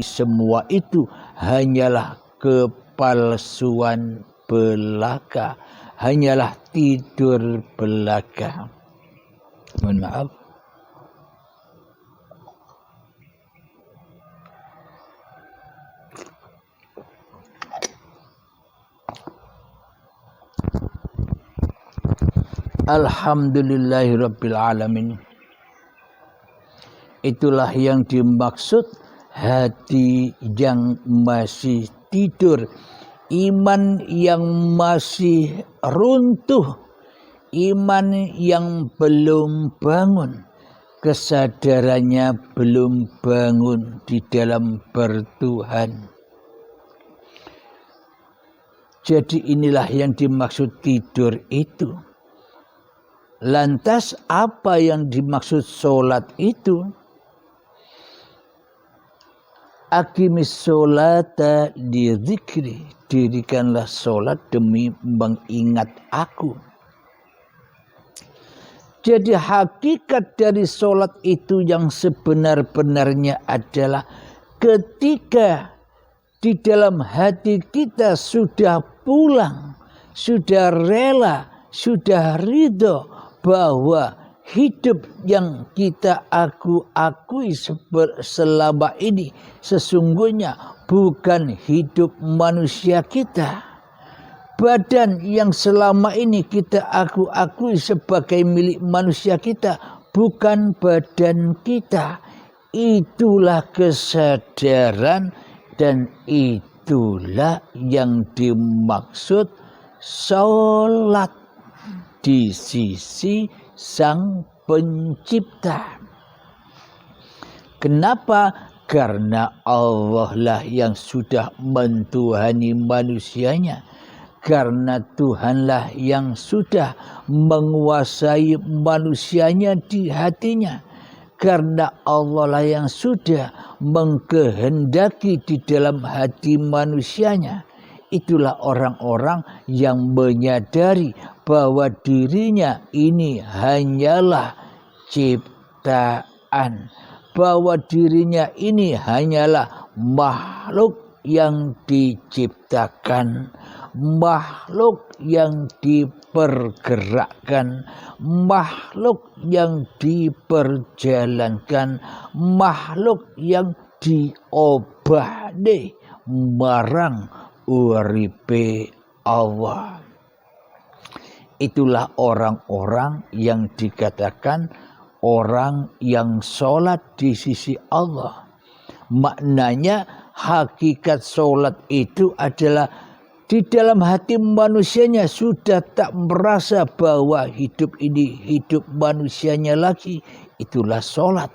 semua itu hanyalah kepalsuan belaka, hanyalah tidur belaka. Mohon maaf. Alhamdulillahirabbil alamin. Itulah yang dimaksud hati yang masih tidur, iman yang masih runtuh, iman yang belum bangun, kesadarannya belum bangun di dalam bertuhan. Jadi inilah yang dimaksud tidur itu. Lantas apa yang dimaksud sholat itu? Aqimis sholata li dzikri, dirikanlah sholat demi mengingat aku. Jadi hakikat dari sholat itu yang sebenar-benarnya adalah ketika di dalam hati kita sudah pulang, sudah rela, sudah ridho bahwa hidup yang kita akui selama ini sesungguhnya bukan hidup manusia kita. Badan yang selama ini kita akui sebagai milik manusia kita bukan badan kita. Itulah kesadaran dan itulah yang dimaksud sholat di sisi Sang Pencipta. Kenapa? Karena Allah lah yang sudah mentuhani manusianya. Karena Tuhanlah yang sudah menguasai manusianya di hatinya. Karena Allah lah yang sudah mengkehendaki di dalam hati manusianya. Itulah orang-orang yang menyadari bahwa dirinya ini hanyalah ciptaan, bahwa dirinya ini hanyalah makhluk yang diciptakan, makhluk yang dipergerakkan, makhluk yang diperjalankan, makhluk yang diobahne marang uripe Allah. Itulah orang-orang yang dikatakan orang yang sholat di sisi Allah. Maknanya hakikat sholat itu adalah di dalam hati manusianya sudah tak merasa bahwa hidup ini hidup manusianya lagi. Itulah sholat.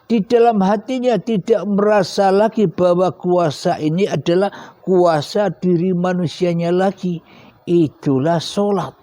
Di dalam hatinya tidak merasa lagi bahwa kuasa ini adalah kuasa diri manusianya lagi. Itulah sholat.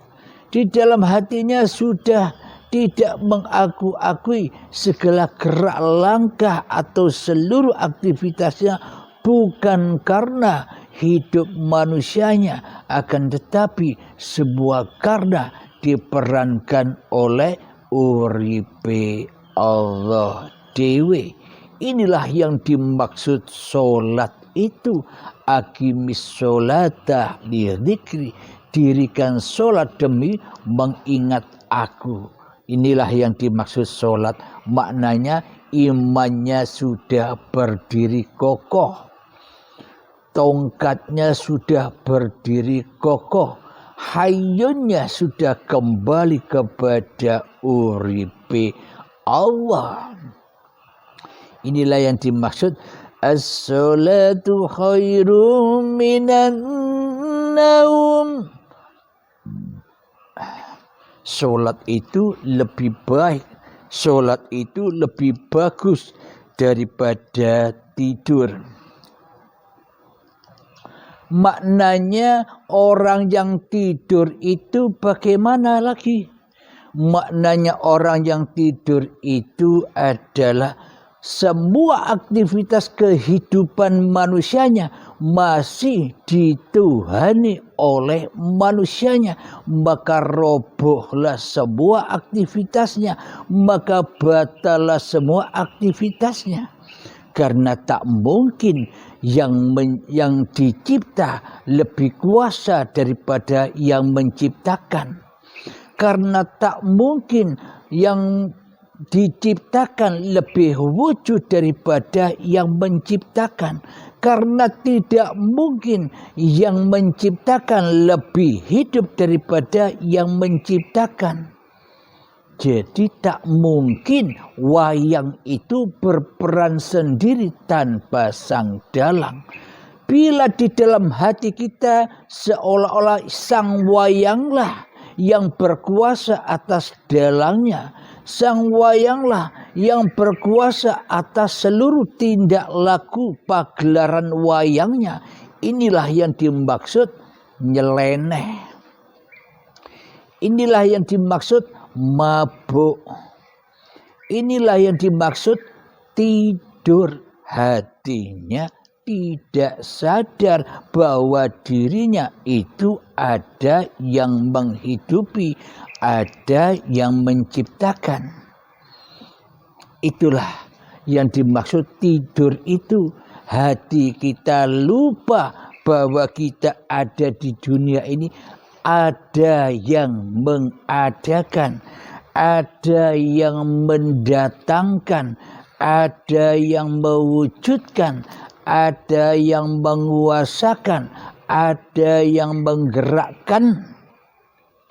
Di dalam hatinya sudah tidak mengakui segala gerak langkah atau seluruh aktivitasnya bukan karena hidup manusianya, akan tetapi sebuah karena diperankan oleh uripe Allah dewe. Inilah yang dimaksud sholat itu. Aqimis sholata li dzikri, dirikan sholat demi mengingat aku. Inilah yang dimaksud sholat. Maknanya imannya sudah berdiri kokoh, tongkatnya sudah berdiri kokoh, hayyunnya sudah kembali kepada uripe Allah. Inilah yang dimaksud as-sholatu khairum minan naum. Sholat itu lebih baik, sholat itu lebih bagus daripada tidur. Maknanya orang yang tidur itu bagaimana lagi? Maknanya orang yang tidur itu adalah semua aktivitas kehidupan manusianya masih dituhani oleh manusianya, maka robohlah semua aktivitasnya, maka batallah semua aktivitasnya. karena tak mungkin yang dicipta lebih kuasa daripada yang menciptakan. Karena tak mungkin yang diciptakan lebih wujud daripada yang menciptakan. Karena tidak mungkin yang menciptakan lebih hidup daripada yang menciptakan. Jadi tak mungkin wayang itu berperan sendiri tanpa sang dalang. Bila di dalam hati kita seolah-olah sang wayanglah yang berkuasa atas dalangnya. Sang wayanglah yang berkuasa atas seluruh tindak laku pagelaran wayangnya. Inilah yang dimaksud nyeleneh. Inilah yang dimaksud mabuk. Inilah yang dimaksud tidur. Hatinya tidak sadar bahwa dirinya itu ada yang menghidupi, ada yang menciptakan. Itulah yang dimaksud tidur itu. Hati kita lupa bahwa kita ada di dunia ini. Ada yang mengadakan, ada yang mendatangkan, ada yang mewujudkan, ada yang menguasakan, ada yang menggerakkan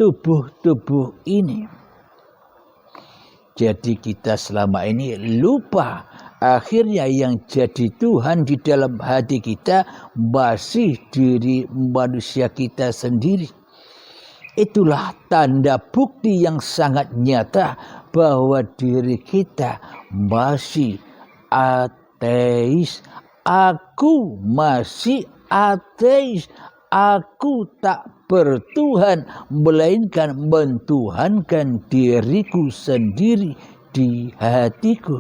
tubuh-tubuh ini. Jadi kita selama ini lupa. Akhirnya yang jadi Tuhan di dalam hati kita masih diri manusia kita sendiri. Itulah tanda bukti yang sangat nyata bahwa diri kita masih ateis. Aku masih ateis. Aku tak bertuhan, melainkan mentuhankan diriku sendiri di hatiku.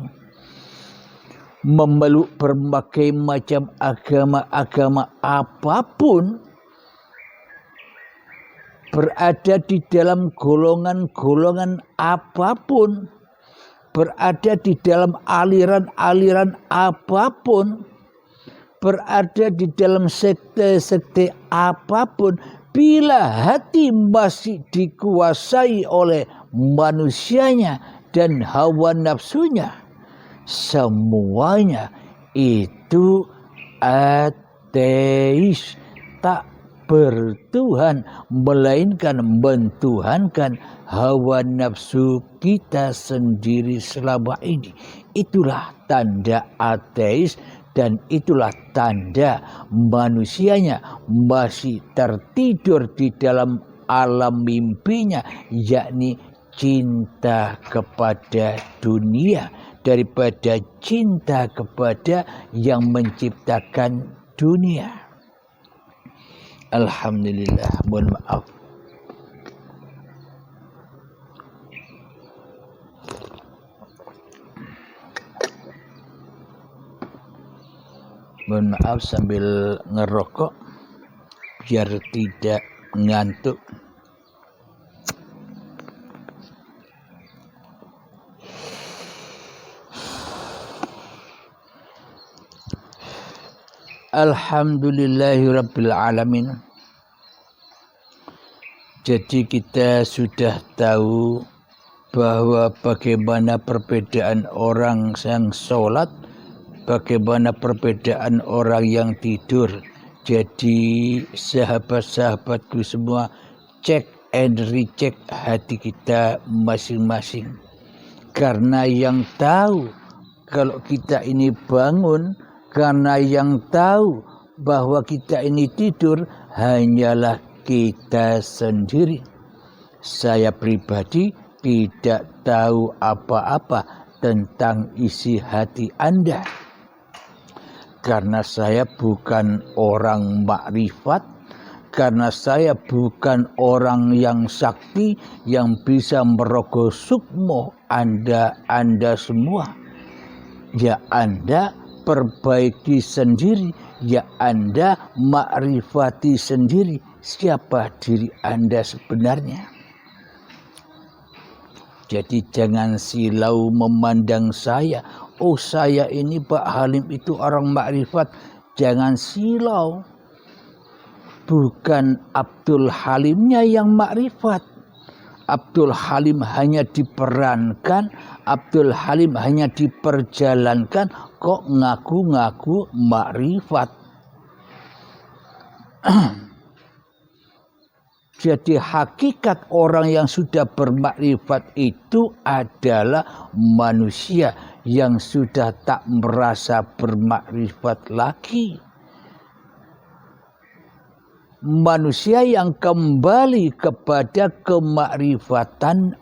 Memeluk berbagai macam agama-agama apapun, berada di dalam golongan-golongan apapun, berada di dalam aliran-aliran apapun, berada di dalam sekte-sekte apapun, bila hati masih dikuasai oleh manusianya dan hawa nafsunya, semuanya itu ateis, tak bertuhan, melainkan mentuhankan hawa nafsu kita sendiri selama ini. Itulah tanda ateis dan itulah tanda manusianya masih tertidur di dalam alam mimpinya, yakni cinta kepada dunia daripada cinta kepada yang menciptakan dunia. Alhamdulillah, mohon maaf. Mohon maaf sambil ngerokok biar tidak ngantuk. Alhamdulillahirabbil alamin. Jadi kita sudah tahu bahwa bagaimana perbedaan orang yang sholat, bagaimana perbedaan orang yang tidur. Jadi sahabat-sahabatku semua, cek and recheck hati kita masing-masing. Karena yang tahu kalau kita ini bangun, karena yang tahu bahwa kita ini tidur hanyalah kita sendiri. Saya pribadi tidak tahu apa-apa tentang isi hati Anda. Karena saya bukan orang makrifat, karena saya bukan orang yang sakti yang bisa merogoh sukmo Anda semua. Ya Anda perbaiki sendiri, ya Anda makrifati sendiri siapa diri Anda sebenarnya. Jadi jangan silau memandang saya, oh saya ini Pak Halim itu orang makrifat, jangan silau. Bukan Abdul Halimnya yang makrifat. Abdul Halim hanya diperankan, Abdul Halim hanya diperjalankan, kok ngaku-ngaku makrifat. Jadi hakikat orang yang sudah bermakrifat itu adalah manusia yang sudah tak merasa bermakrifat lagi. Manusia yang kembali kepada kemakrifatan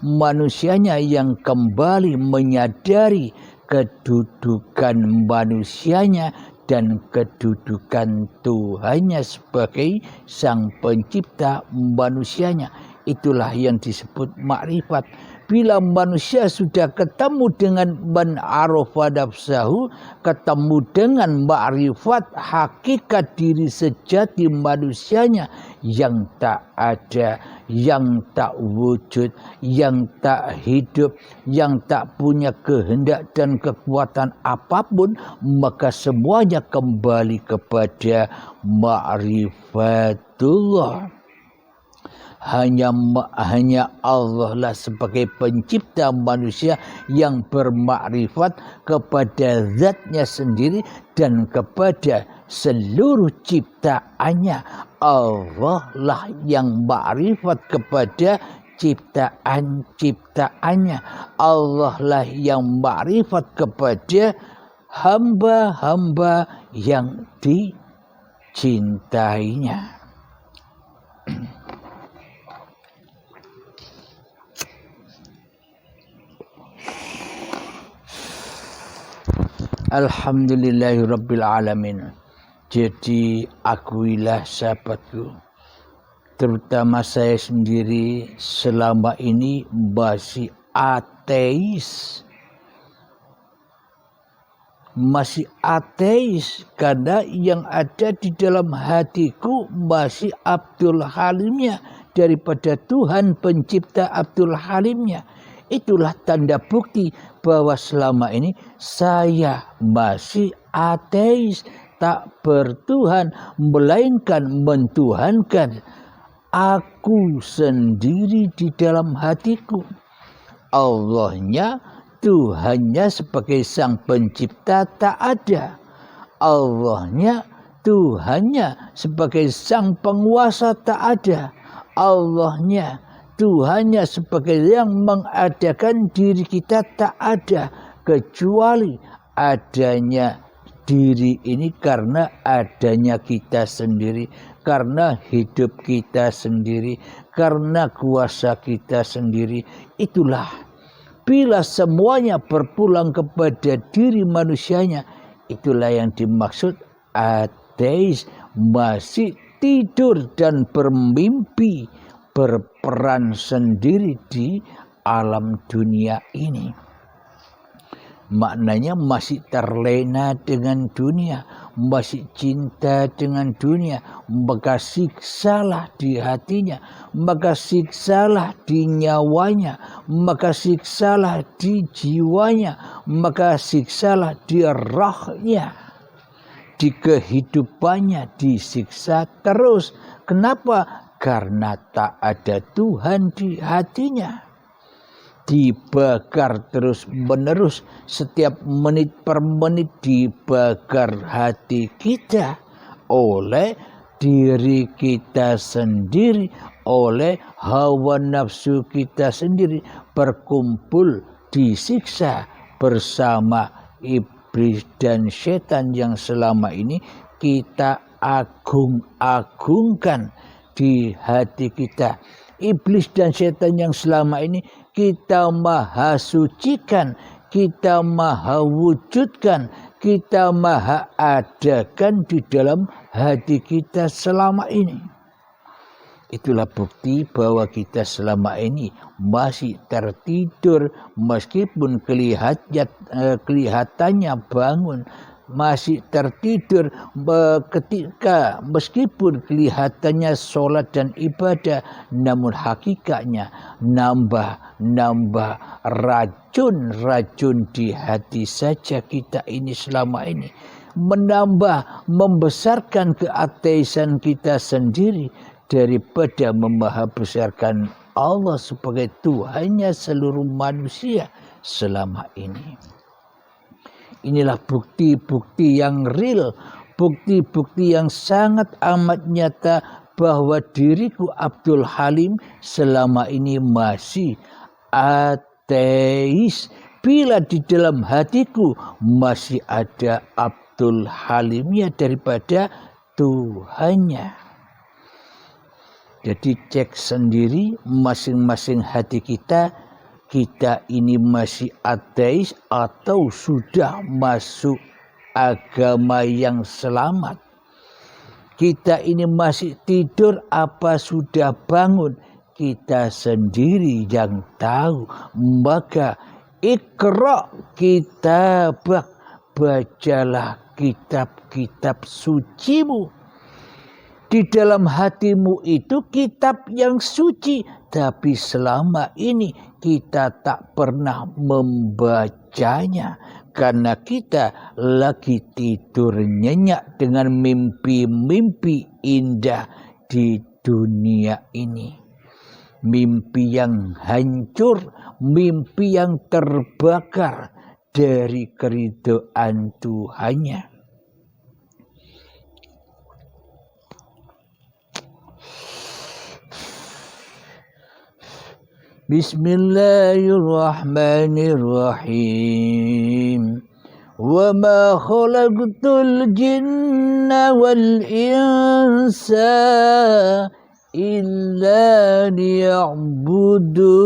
manusianya yang kembali menyadari kedudukan manusianya dan kedudukan Tuhannya sebagai sang pencipta manusianya. Itulah yang disebut makrifat. Bila manusia sudah ketemu dengan man arafa nafsahu, ketemu dengan makrifat hakikat diri sejati manusianya yang tak ada, yang tak wujud, yang tak hidup, yang tak punya kehendak dan kekuatan apapun, maka semuanya kembali kepada ma'rifatullah. Hanya Allah lah sebagai pencipta manusia yang bermakrifat kepada zatnya sendiri dan kepada seluruh ciptaannya. Allah lah yang makrifat kepada ciptaannya. Allah lah yang makrifat kepada hamba-hamba yang dicintainya. Alhamdulillahirabbil alamin. Jadi akuilah sahabatku, terutama saya sendiri selama ini masih ateis. Masih ateis karena yang ada di dalam hatiku masih Abdul Halimnya daripada Tuhan pencipta Abdul Halimnya. Itulah tanda bukti bahwa selama ini saya masih ateis, tak bertuhan, melainkan mentuhankan aku sendiri di dalam hatiku. Allahnya, Tuhannya sebagai sang pencipta tak ada. Allahnya, Tuhannya sebagai sang penguasa tak ada. Allahnya, Tuhannya sebagai yang mengadakan diri kita tak ada, kecuali adanya diri ini karena adanya kita sendiri, karena hidup kita sendiri, karena kuasa kita sendiri. Itulah bila semuanya berpulang kepada diri manusianya, itulah yang dimaksud ateis, masih tidur dan bermimpi, berperan sendiri di alam dunia ini. Maknanya masih terlena dengan dunia, masih cinta dengan dunia, maka siksalah di hatinya, maka siksalah di nyawanya, maka siksalah di jiwanya, maka siksalah di rohnya, di kehidupannya disiksa terus. Kenapa? Karena tak ada Tuhan di hatinya. Dibakar terus menerus, setiap menit per menit dibakar hati kita oleh diri kita sendiri, oleh hawa nafsu kita sendiri, berkumpul disiksa bersama iblis dan setan yang selama ini kita agung-agungkan di hati kita. Iblis dan setan yang selama ini kita maha sucikan, kita maha wujudkan, kita maha adakan di dalam hati kita selama ini. Itulah bukti bahwa kita selama ini masih tertidur, meskipun kelihatannya bangun, masih tertidur ketika meskipun kelihatannya sholat dan ibadah, namun hakikatnya nambah racun di hati saja kita ini selama ini, membesarkan keateisan kita sendiri daripada membesarkan Allah sebagai Tuhannya seluruh manusia selama ini. Inilah bukti-bukti yang real, bukti-bukti yang sangat amat nyata bahwa diriku Abdul Halim selama ini masih ateis. Bila di dalam hatiku masih ada Abdul Halimnya daripada Tuhannya. Jadi cek sendiri masing-masing hati kita ini masih ateis atau sudah masuk agama yang selamat. Kita ini masih tidur apa sudah bangun, kita sendiri yang tahu. Maka Iqra kitabak, bacalah kitab-kitab sucimu. Di dalam hatimu itu kitab yang suci, tapi selama ini kita tak pernah membacanya karena kita lagi tidur nyenyak dengan mimpi-mimpi indah di dunia ini. Mimpi yang hancur, mimpi yang terbakar dari keridhaan Tuhannya. Bismillahirrahmanirrahim. Wa ma khalaqtul jinna wal insa illa liya'budun.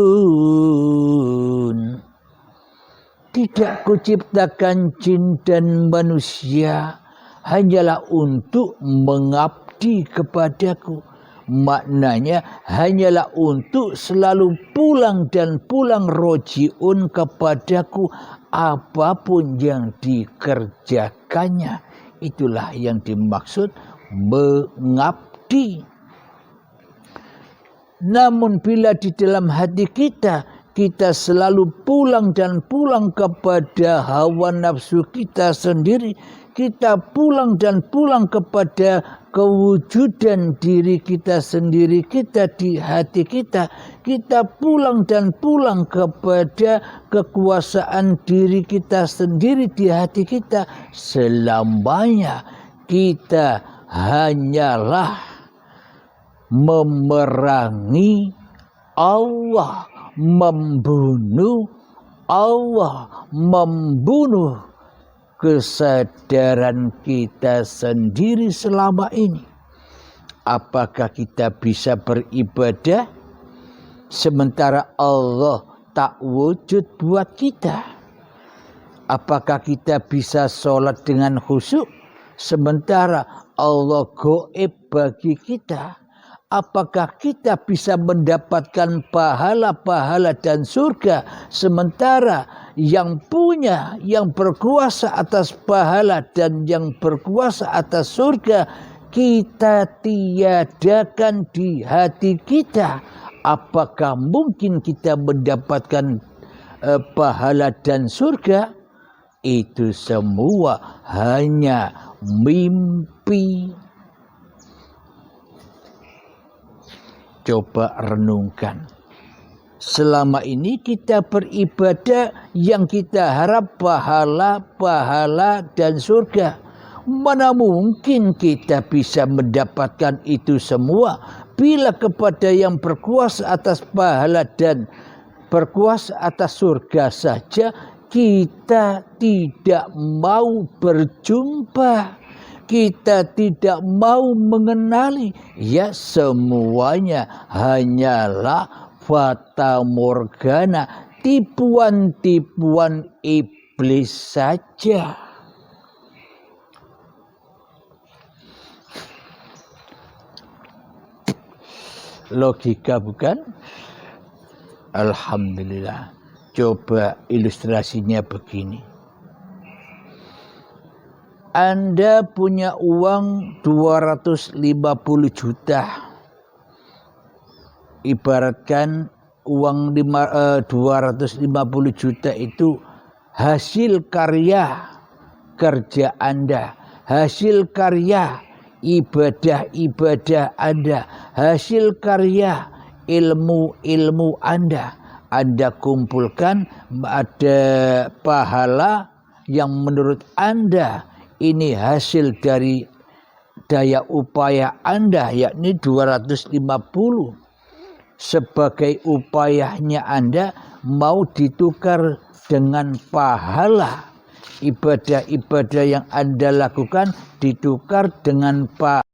Tidak kuciptakan jin dan manusia hanyalah untuk mengabdi kepadaku. Maknanya hanyalah untuk selalu pulang dan pulang rojiun kepadaku apapun yang dikerjakannya. Itulah yang dimaksud mengabdi. Namun bila di dalam hati kita selalu pulang dan pulang kepada hawa nafsu kita sendiri, kita pulang dan pulang kepada kewujudan diri kita sendiri, kita di hati kita pulang dan pulang kepada kekuasaan diri kita sendiri di hati kita, selamanya kita hanyalah memerangi Allah, membunuh Allah, membunuh kesadaran kita sendiri selama ini. Apakah kita bisa beribadah sementara Allah tak wujud buat kita? Apakah kita bisa sholat dengan khusyuk sementara Allah gaib bagi kita? Apakah kita bisa mendapatkan pahala-pahala dan surga sementara yang punya, yang berkuasa atas pahala dan yang berkuasa atas surga kita tiadakan di hati kita? Apakah mungkin kita mendapatkan pahala dan surga? Itu semua hanya mimpi. Coba renungkan. Selama ini kita beribadah yang kita harap pahala dan surga. Mana mungkin kita bisa mendapatkan itu semua bila kepada yang berkuasa atas pahala dan berkuasa atas surga saja kita tidak mau berjumpa. Kita tidak mau mengenali, ya semuanya hanyalah fata morgana, tipuan-tipuan iblis saja. Logika bukan? Alhamdulillah. Coba ilustrasinya begini. Anda punya uang 250 juta. Ibaratkan uang 250 juta itu hasil karya kerja Anda, hasil karya ibadah-ibadah Anda, hasil karya ilmu-ilmu Anda. Anda kumpulkan, ada pahala yang menurut Anda ini hasil dari daya upaya Anda, yakni 250. Sebagai upayanya Anda mau ditukar dengan pahala ibadah-ibadah yang Anda lakukan, ditukar dengan pahala